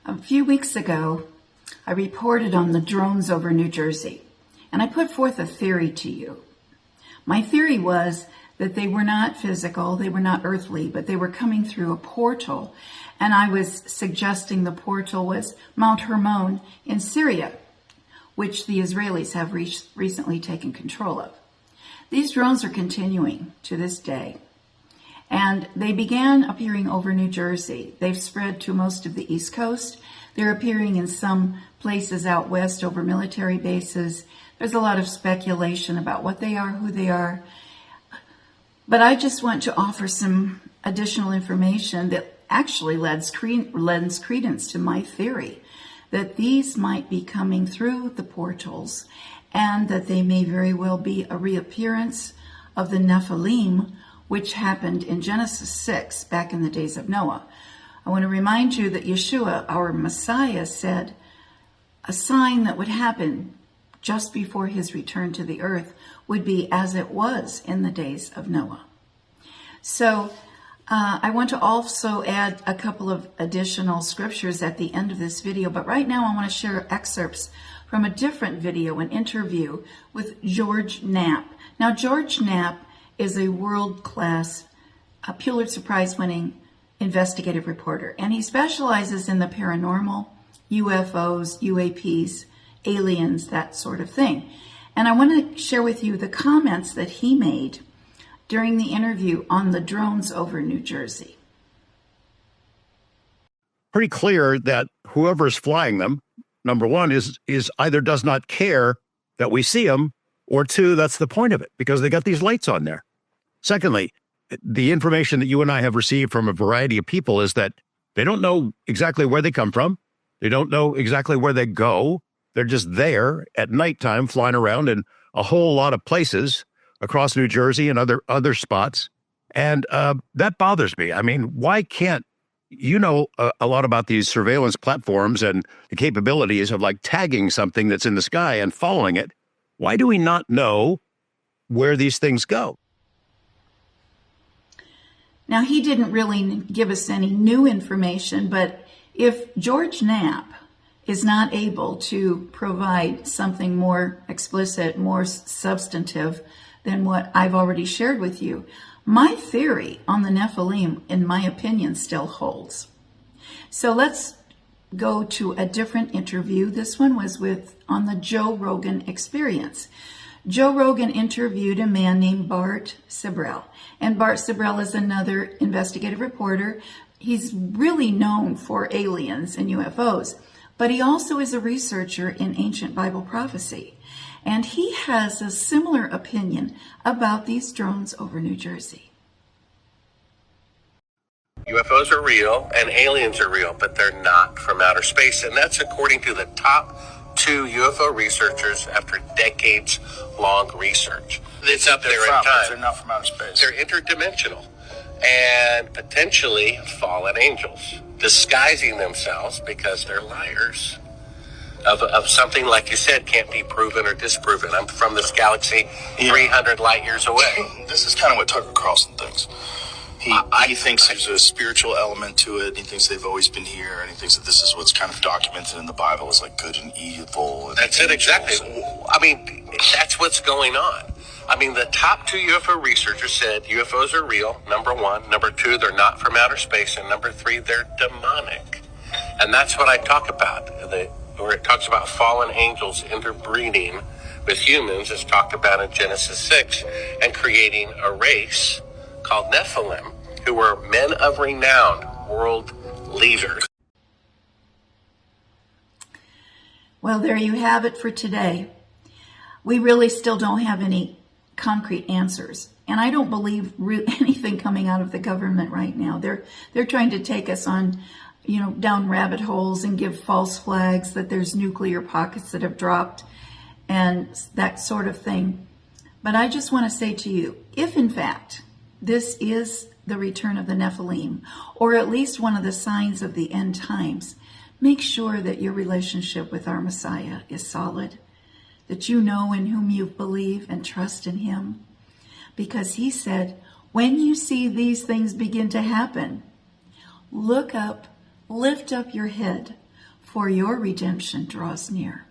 A few weeks ago, I reported on the drones over New Jersey, and I put forth a theory to you. My theory was that they were not physical, they were not earthly, but they were coming through a portal, and I was suggesting the portal was Mount Hermon in Syria, which the Israelis have recently taken control of. These drones are continuing to this day, and they began appearing over New Jersey. They've spread to most of the East Coast. They're appearing in some places out west over military bases. There's a lot of speculation about what they are, who they are. But I just want to offer some additional information that actually lends credence to my theory that these might be coming through the portals and that they may very well be a reappearance of the Nephilim, which happened in Genesis 6 back in the days of Noah. I want to remind you that Yeshua, our Messiah, said a sign that would happen just before his return to the earth would be as it was in the days of Noah. So I want to also add a couple of additional scriptures at the end of this video, but right now I want to share excerpts from a different video, an interview with George Knapp. Now, George Knapp is a world-class Pulitzer Prize-winning investigative reporter, and he specializes in the paranormal, UFOs, UAPs, aliens, that sort of thing. And I want to share with you the comments that he made during the interview on the drones over New Jersey. Pretty clear that whoever's flying them, number one, is either does not care that we see them, or two, that's the point of it, because they got these lights on there. Secondly, the information that you and I have received from a variety of people is that they don't know exactly where they come from. They don't know exactly where they go. They're just there at nighttime, flying around in a whole lot of places across New Jersey and other spots. And that bothers me. I mean, why can't, you know, a lot about these surveillance platforms and the capabilities of like tagging something that's in the sky and following it. Why do we not know where these things go? Now, he didn't really give us any new information, but if George Knapp is not able to provide something more explicit, more substantive than what I've already shared with you, my theory on the Nephilim, in my opinion, still holds. So let's go to a different interview. This one was on the Joe Rogan Experience. Joe Rogan interviewed a man named Bart Sibrel. And Bart Sibrel is another investigative reporter. He's really known for aliens and UFOs, but he also is a researcher in ancient Bible prophecy. And he has a similar opinion about these drones over New Jersey. UFOs are real and aliens are real, but they're not from outer space. And that's according to the top 2 UFO researchers after decades-long research. It's up there in time. They're not from outer space. They're interdimensional and potentially fallen angels, disguising themselves because they're liars of something, like you said, can't be proven or disproven. I'm from this galaxy 300 light years away. This is kind of what Tucker Carlson thinks. He thinks there's a spiritual element to it. He thinks they've always been here, and he thinks that this is what's kind of documented in the Bible as like good and evil. And that's it, exactly. I mean, that's what's going on. I mean, the top 2 UFO researchers said UFOs are real, number 1. Number 2, they're not from outer space. And number 3, they're demonic. And that's what I talk about, where it talks about fallen angels interbreeding with humans, as talked about in Genesis 6, and creating a race called Nephilim, who were men of renown, world leaders. Well, there you have it for today. We really still don't have any concrete answers. And I don't believe anything coming out of the government right now. They're trying to take us on, down rabbit holes and give false flags that there's nuclear pockets that have dropped and that sort of thing. But I just want to say to you, if in fact this is the return of the Nephilim, or at least one of the signs of the end times, make sure that your relationship with our Messiah is solid, that you know in whom you believe and trust in him. Because he said, when you see these things begin to happen, look up, lift up your head, for your redemption draws near.